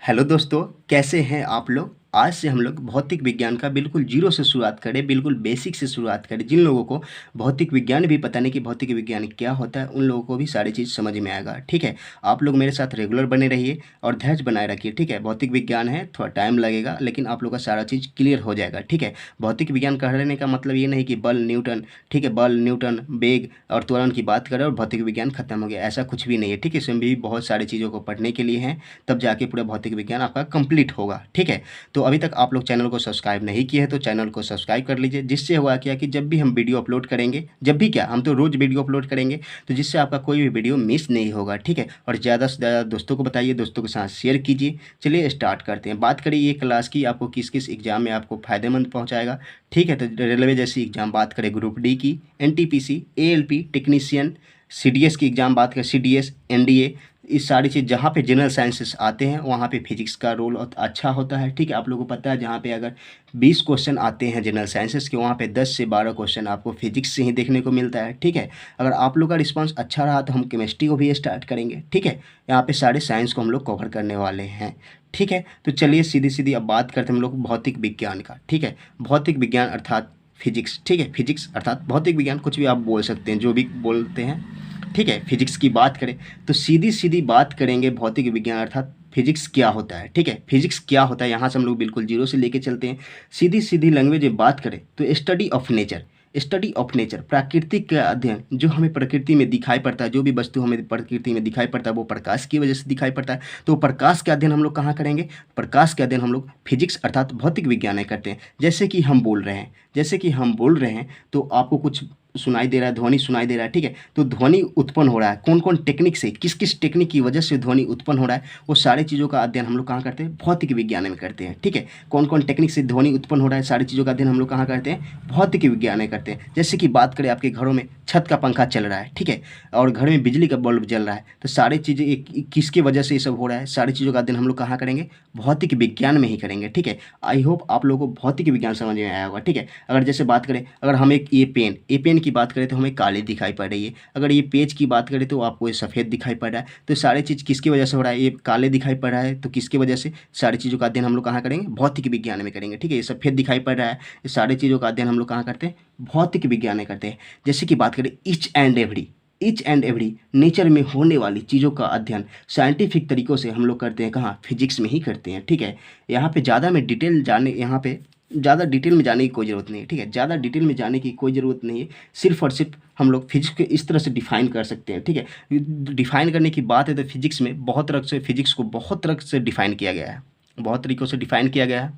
Hello दोस्तों, कैसे हैं आप लोग। आज से हम लोग भौतिक विज्ञान का बिल्कुल जीरो से शुरुआत करें, बिल्कुल बेसिक से शुरुआत करें। जिन लोगों को भौतिक विज्ञान भी पता नहीं कि भौतिक विज्ञान क्या होता है, उन लोगों को भी सारी चीज़ समझ में आएगा। ठीक है, आप लोग मेरे साथ रेगुलर बने रहिए और धैर्य बनाए रखिए। ठीक है, भौतिक विज्ञान है, थोड़ा टाइम लगेगा, लेकिन आप लोग का सारा चीज़ क्लियर हो जाएगा। ठीक है, भौतिक विज्ञान कहने का मतलब ये नहीं कि बल न्यूटन, ठीक है, बल न्यूटन वेग और त्वरण की बात करें और भौतिक विज्ञान खत्म हो गया, ऐसा कुछ भी नहीं है। ठीक है, इसमें भी बहुत सारी चीज़ों को पढ़ने के लिए हैं, तब जाके पूरा भौतिक विज्ञान आपका कंप्लीट होगा। ठीक है, तो अभी तक आप लोग चैनल को सब्सक्राइब नहीं किए हैं तो चैनल को सब्सक्राइब कर लीजिए, जिससे हुआ क्या कि जब भी हम वीडियो अपलोड करेंगे, जब भी क्या, हम तो रोज़ वीडियो अपलोड करेंगे, तो जिससे आपका कोई भी वीडियो मिस नहीं होगा। ठीक है, और ज़्यादा से ज़्यादा दोस्तों को बताइए, दोस्तों के साथ शेयर कीजिए। चलिए स्टार्ट करते हैं। बात करिए ये क्लास की, आपको किस किस एग्जाम में आपको फ़ायदेमंद पहुँचाएगा। ठीक है, तो रेलवे जैसी एग्जाम बात करें, ग्रुप डी की, एनटीपीसी, एएलपी टेक्नीशियन, सीडीएस की एग्ज़ाम बात करें, सीडीएस, एनडीए, इस सारी चीज़ जहाँ पे जनरल साइंसेस आते हैं वहाँ पे फिजिक्स का रोल अच्छा होता है। ठीक है, आप लोगों को पता है, जहाँ पे अगर 20 क्वेश्चन आते हैं जनरल साइंसेस के, वहाँ पे 10 से 12 क्वेश्चन आपको फिजिक्स से ही देखने को मिलता है। ठीक है, अगर आप लोग का रिस्पांस अच्छा रहा तो हम केमिस्ट्री को भी स्टार्ट करेंगे। ठीक है, यहाँ पे सारे साइंस को हम लोग कवर करने वाले हैं। ठीक है, तो चलिए सीधी सीधी अब बात करते हैं हम लोग भौतिक विज्ञान का। ठीक है, भौतिक विज्ञान अर्थात फिजिक्स। ठीक है, फिजिक्स अर्थात भौतिक विज्ञान, कुछ भी आप बोल सकते हैं, जो भी बोलते हैं। ठीक है, फिजिक्स की बात करें तो सीधी सीधी बात करेंगे भौतिक विज्ञान अर्थात फिजिक्स क्या होता है। ठीक है, फिजिक्स क्या होता है, यहाँ से हम लोग बिल्कुल जीरो से लेके चलते हैं। सीधी सीधी लैंग्वेज में बात करें तो study of nature, study of nature, प्राकृतिक का अध्ययन। जो हमें प्रकृति में दिखाई पड़ता है, जो भी वस्तु हमें प्रकृति में दिखाई पड़ता है, वो प्रकाश की वजह से दिखाई पड़ता है। तो प्रकाश का अध्ययन हम लोग कहाँ करेंगे, प्रकाश का अध्ययन हम लोग फिजिक्स अर्थात भौतिक विज्ञान में करते हैं। जैसे कि हम बोल रहे हैं, जैसे कि हम बोल रहे हैं तो आपको कुछ सुनाई दे रहा है, ध्वनि सुनाई दे रहा है। ठीक है, तो ध्वनि उत्पन्न हो रहा है कौन कौन टेक्निक से, किस किस टेक्निक की वजह से ध्वनि उत्पन्न हो रहा है, वो सारी चीज़ों का अध्ययन हम लोग कहाँ करते हैं, भौतिक विज्ञान में करते हैं। ठीक है, कौन कौन टेक्निक से ध्वनि उत्पन्न हो रहा है, सारी चीज़ों का अध्ययन हम लोग कहाँ करते हैं, भौतिक विज्ञान में करते हैं। जैसे कि बात करें, आपके घरों में छत का पंखा चल रहा है, ठीक है, और घर में बिजली का बल्ब जल रहा है, तो सारी चीज़ें किसके वजह से ये सब हो रहा है, सारी चीज़ों का अध्ययन हम लोग कहाँ करेंगे, भौतिक विज्ञान में ही करेंगे। ठीक है, आई होप आप लोगों को भौतिक विज्ञान समझ में आया होगा। ठीक है, अगर जैसे बात करें, अगर हम एक ये पेन की बात करें तो हमें काली दिखाई पड़ रही है। अगर ये पेज की बात करें तो आपको ये सफ़ेद दिखाई पड़ रहा है। तो सारी चीज़ किसकी वजह से हो रहा है, ये काले दिखाई पड़ रहा है तो किसकी वजह से, सारी चीज़ों का अध्ययन हम लोग कहाँ करेंगे, भौतिक विज्ञान में करेंगे। ठीक है, ये सफ़ेद दिखाई पड़ रहा है, ये सारी चीज़ों का अध्ययन हम लोग कहाँ करते हैं, भौतिक विज्ञान में करते हैं। जैसे कि बात करें ईच एंड एवरी नेचर में होने वाली चीज़ों का अध्ययन साइंटिफिक तरीक़ों से हम लोग करते हैं, कहाँ, फिजिक्स में ही करते हैं। ठीक है, यहाँ पे ज़्यादा डिटेल में जाने की कोई ज़रूरत नहीं है। ठीक है, ज़्यादा डिटेल में जाने की कोई ज़रूरत नहीं है, सिर्फ और सिर्फ हम लोग फिजिक्स को इस तरह से डिफाइन कर सकते हैं। ठीक है, डिफाइन करने की बात है तो फिजिक्स में बहुत तरह से, फिजिक्स को बहुत तरह से डिफाइन किया गया है, बहुत तरीक़ों से डिफाइन किया गया है।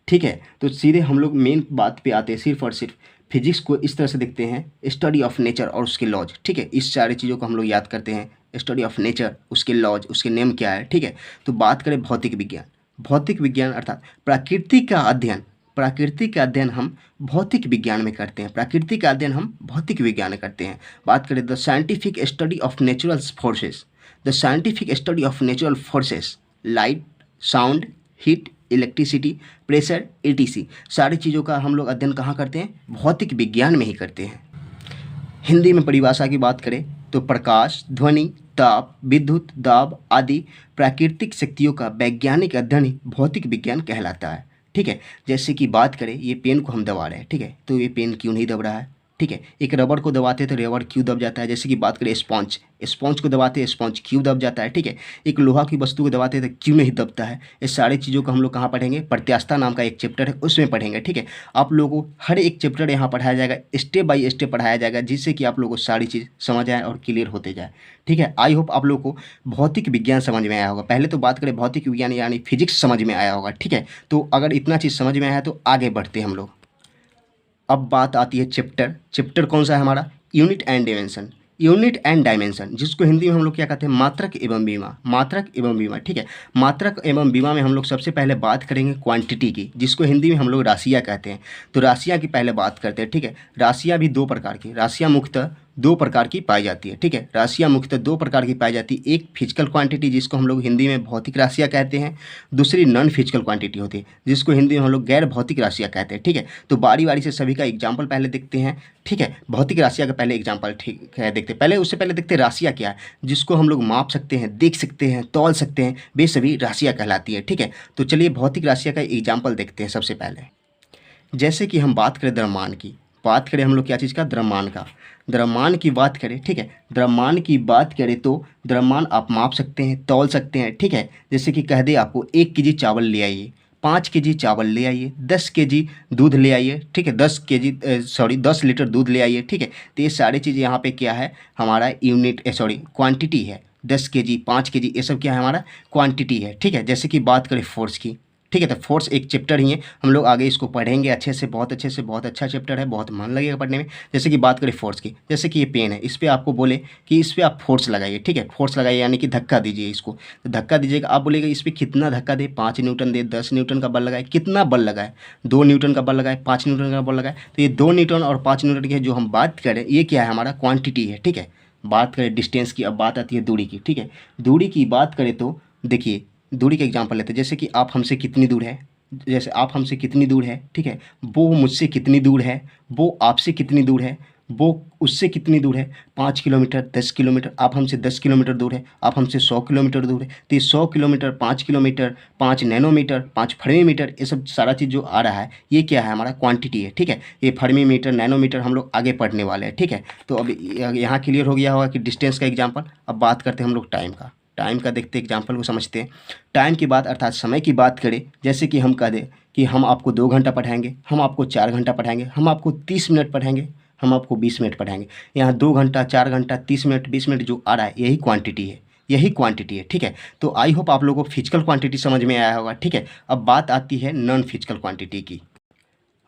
ठीक है, तो सीधे हम लोग मेन बात पे आते हैं, सिर्फ और सिर्फ फिजिक्स को इस तरह से देखते हैं, स्टडी ऑफ नेचर और उसके लॉज। ठीक है, इस सारी चीज़ों को हम लोग याद करते हैं, स्टडी ऑफ नेचर, उसके लॉज, उसके नेम क्या है। ठीक है, तो बात करें भौतिक विज्ञान, भौतिक विज्ञान अर्थात प्रकृति का अध्ययन, प्रकृति का अध्ययन हम भौतिक विज्ञान में करते हैं, प्रकृति का अध्ययन हम भौतिक विज्ञान में करते हैं। बात करें the scientific study of natural forces, the scientific study of natural forces, light, sound, heat, electricity, pressure, etc, सारी चीज़ों का हम लोग अध्ययन कहाँ करते हैं, भौतिक विज्ञान में ही करते हैं। हिंदी में परिभाषा की बात करें तो प्रकाश, ध्वनि, ताप, विद्युत दाब आदि प्राकृतिक शक्तियों का वैज्ञानिक अध्ययन ही भौतिक विज्ञान कहलाता है। ठीक है, जैसे कि बात करें, ये पेन को हम दबा रहे हैं, ठीक है, तो ये पेन क्यों नहीं दब रहा है। ठीक है, एक रबड़ को दबाते हैं तो रबड़ क्यों दब जाता है। जैसे कि बात करें स्पॉन्ज को दबाते हैं, स्पॉन्ज क्यों दब जाता है। ठीक है, एक लोहा की वस्तु को दबाते हैं तो क्यों नहीं दबता है। ये सारी चीज़ों को हम लोग कहाँ पढ़ेंगे, प्रत्यास्थता नाम का एक चैप्टर है, उसमें पढ़ेंगे। ठीक है, आप लोगों को हर एक चैप्टर यहाँ पढ़ाया जाएगा, स्टेप बाय स्टेप पढ़ाया जाएगा, जिससे कि आप लोगों को सारी चीज़ समझ आए और क्लियर होते जाए। ठीक है, आई होप आप लोगों को भौतिक विज्ञान समझ में आया होगा। पहले तो बात करें भौतिक विज्ञान यानी फिजिक्स समझ में आया होगा। ठीक है, तो अगर इतना चीज़ समझ में आया तो आगे बढ़ते हैं हम लोग। अब बात आती है चैप्टर कौन सा है हमारा, यूनिट एंड डायमेंशन, जिसको हिंदी में हम लोग क्या कहते हैं, मात्रक एवं बीमा। ठीक है, मात्रक एवं बीमा में हम लोग सबसे पहले बात करेंगे क्वांटिटी की, जिसको हिंदी में हम लोग राशियाँ कहते हैं। तो राशियाँ की पहले बात करते हैं। ठीक है, राशियाँ भी दो प्रकार की, राशियाँ मुख्यतः दो प्रकार की पाई जाती है। ठीक है, राशियाँ मुख्यतः दो प्रकार की पाई जाती है। एक फिजिकल क्वांटिटी जिसको हम लोग हिंदी में भौतिक राशियाँ कहते हैं, दूसरी नॉन फिजिकल क्वांटिटी होती है जिसको हिंदी में हम लोग गैर भौतिक राशियाँ कहते हैं। ठीक है, तो बारी बारी से सभी का एग्जाम्पल पहले देखते हैं। ठीक है, भौतिक राशियाँ का पहले एग्जाम्पल ठीक है देखते हैं। पहले उससे पहले देखते हैं राशियाँ क्या है, जिसको हम लोग माप सकते हैं, देख सकते हैं, तौल सकते हैं, वे सभी राशियाँ कहलाती है। ठीक है, तो चलिए भौतिक राशियाँ का एग्जाम्पल देखते हैं। सबसे पहले जैसे कि हम बात करें द्रव्यमान की, बात करें हम लोग क्या चीज़ का, द्रव्यमान का। द्रव्यमान की बात करें, ठीक है, द्रव्यमान की बात करें तो द्रव्यमान आप माप सकते हैं, तौल सकते हैं। ठीक है, जैसे कि कह दे आपको 1 केजी चावल ले आइए, 5 केजी चावल ले आइए, 10 केजी दूध ले आइए। ठीक है, 10 लीटर दूध ले आइए। ठीक है, तो ये सारी चीज़ यहाँ पे क्या है, हमारा यूनिट क्वांटिटी है। 10 केजी, 5 केजी, ये सब क्या है, हमारा क्वांटिटी है। ठीक है, जैसे कि बात करें फोर्स की, ठीक है, तो फोर्स एक चैप्टर ही है, हम लोग आगे इसको पढ़ेंगे अच्छे से, बहुत अच्छे से, बहुत अच्छा चैप्टर है, बहुत मन लगेगा पढ़ने में। जैसे कि बात करें फोर्स की, जैसे कि ये पेन है, इस पर आपको बोले कि इस पर आप फोर्स लगाइए। ठीक है, फोर्स लगाइए यानी कि धक्का दीजिए इसको, तो धक्का दीजिएगा, आप बोलेगा इस पर कितना धक्का दे, 5 न्यूटन दे, 10 न्यूटन का बल लगाए, कितना बल लगाए, 2 न्यूटन का बल लगाए, 5 न्यूटन का बल लगाए। तो ये 2 न्यूटन और 5 न्यूटन की जो हम बात करें, ये क्या है, हमारा क्वान्टिटी है। ठीक है, बात करें डिस्टेंस की, अब बात आती है दूरी की। ठीक है, दूरी की बात करें तो देखिए, दूरी का एग्जाम्पल लेते हैं। जैसे कि आप हमसे कितनी दूर है, जैसे आप हमसे कितनी दूर है, ठीक है, वो मुझसे कितनी दूर है, वो आपसे कितनी दूर है, वो उससे कितनी दूर है, 5 किलोमीटर, 10 किलोमीटर, आप हमसे 10 किलोमीटर दूर है, आप हमसे 100 किलोमीटर दूर है। तो ये 100 kilometre, 5 kilometre, 5 nanometre, 5 fermi metre, ये सब सारा चीज़ जो आ रहा है, ये क्या है, हमारा क्वांटिटी है। ठीक है, ये फर्मी मीटर, नैनोमीटर हम लोग आगे पढ़ने वाले हैं। ठीक है, तो अब यहाँ क्लियर हो गया होगा कि डिस्टेंस का एग्जाम्पल। अब बात करते हैं हम लोग टाइम का। टाइम का देखते एग्जाम्पल को समझते हैं। टाइम की बात अर्थात समय की बात करें, जैसे कि हम कह दें कि हम आपको 2 घंटा पढ़ाएंगे, हम आपको 4 घंटा पढ़ाएंगे, हम आपको 30 मिनट पढ़ाएंगे, हम आपको 20 मिनट पढ़ाएंगे। यहाँ 2 घंटा, 4 घंटा, 30 मिनट, 20 मिनट जो आ रहा है, यही क्वांटिटी है, यही क्वांटिटी है। ठीक है, तो आई होप आप लोगों को फिजिकल क्वांटिटी समझ में आया होगा। ठीक है, अब बात आती है नॉन फिजिकल क्वांटिटी की।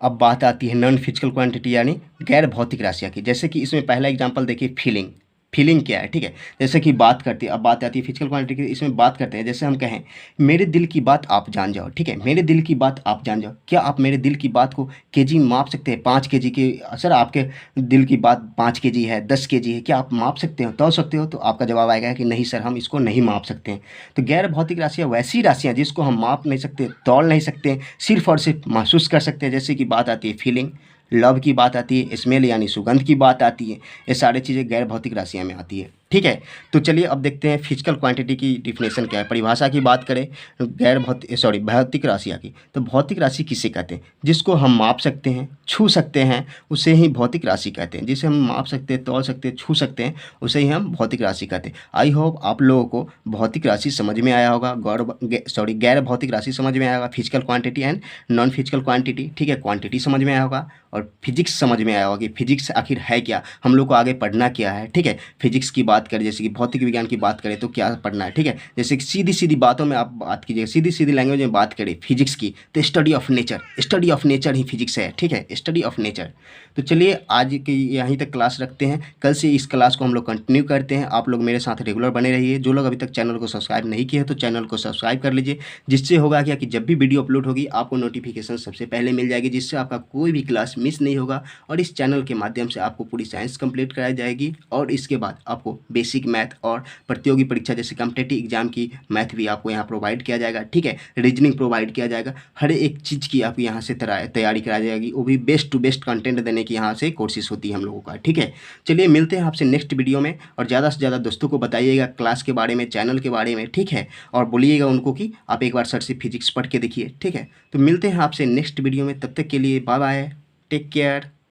अब बात आती है नॉन फिजिकल क्वांटिटी यानी गैर भौतिक राशियाँ की। जैसे कि इसमें पहला एग्जांपल देखिए, फीलिंग। फीलिंग क्या है, ठीक है, जैसे कि बात करती है, अब बात आती है फिजिकल क्वांटिटी की। इसमें बात करते हैं, जैसे हम कहें मेरे दिल की बात आप जान जाओ। ठीक है, मेरे दिल की बात आप जान जाओ, क्या आप मेरे दिल की बात को केजी में माप सकते हैं? 5 केजी के, सर आपके दिल की बात 5 केजी है, 10 केजी है, क्या आप माप सकते हो, तौल सकते हो? तो आपका जवाब आएगा कि नहीं सर, हम इसको नहीं माप सकते हैं। तो गैर भौतिक राशियाँ वैसी राशियाँ जिसको हम माप नहीं सकते, तौल नहीं सकते, सिर्फ और सिर्फ महसूस कर सकते हैं। जैसे कि बात आती है फीलिंग, लव की बात आती है, स्मेल यानी सुगंध की बात आती है, ये सारी चीज़ें गैर भौतिक राशियाँ में आती है। ठीक है, तो चलिए अब देखते हैं फिजिकल क्वांटिटी की डिफिनेशन क्या है। परिभाषा की बात करें भौतिक राशियाँ की, तो भौतिक राशि किसे कहते हैं? जिसको हम माप सकते हैं, छू सकते हैं, उसे ही भौतिक राशि कहते हैं। जिसे हम माप सकते हैं, तौल सकते हैं, छू सकते हैं, उसे ही हम भौतिक राशि कहते हैं। आई होप आप लोगों को भौतिक राशि समझ में आया होगा, गैर भौतिक राशि समझ में आया होगा, physical quantity and non physical quantity. ठीक है, क्वांटिटी समझ में आया होगा और फिजिक्स समझ में आया होगा कि फिजिक्स आखिर है क्या, हम लोग को आगे पढ़ना क्या है। ठीक है, फिजिक्स की बात करें, जैसे कि भौतिक विज्ञान की बात करें तो क्या पढ़ना है। ठीक है, जैसे कि सीधी सीधी बातों में आप बात कीजिए, सीधी सीधी लैंग्वेज में बात करें फिजिक्स की, तो study of nature, study of nature he physics है। ठीक है, स्टडी ऑफ नेचर। तो चलिए आज की यहीं तक क्लास रखते हैं, कल से इस क्लास को हम लोग कंटिन्यू करते हैं। आप लोग मेरे साथ रेगुलर बने रहिए। जो लोग अभी तक चैनल को सब्सक्राइब नहीं किए हैं तो चैनल को सब्सक्राइब कर लीजिए, जिससे होगा क्या कि जब भी वीडियो अपलोड होगी आपको नोटिफिकेशन सबसे पहले मिल जाएगी, जिससे आपका कोई भी क्लास मिस नहीं होगा। और इस चैनल के माध्यम से आपको पूरी साइंस कंप्लीट कराई जाएगी और इसके बाद आपको बेसिक मैथ और प्रतियोगी परीक्षा जैसे कॉम्पिटिटिव एग्जाम की मैथ भी आपको यहाँ प्रोवाइड किया जाएगा। ठीक है, रीजनिंग प्रोवाइड किया जाएगा, हर एक चीज़ की आपको यहाँ से तैयारी कराई जाएगी, वो भी बेस्ट टू बेस्ट कंटेंट देने की यहाँ से कोशिश होती है हम लोगों का। ठीक है, चलिए मिलते हैं आपसे नेक्स्ट वीडियो में, और ज़्यादा से ज़्यादा दोस्तों को बताइएगा क्लास के बारे में, चैनल के बारे में। ठीक है, और बोलिएगा उनको कि आप एक बार सर से फिजिक्स पढ़ के देखिए। ठीक है, तो मिलते हैं आपसे नेक्स्ट वीडियो में, तब तक के लिए बाय बाय, टेक केयर।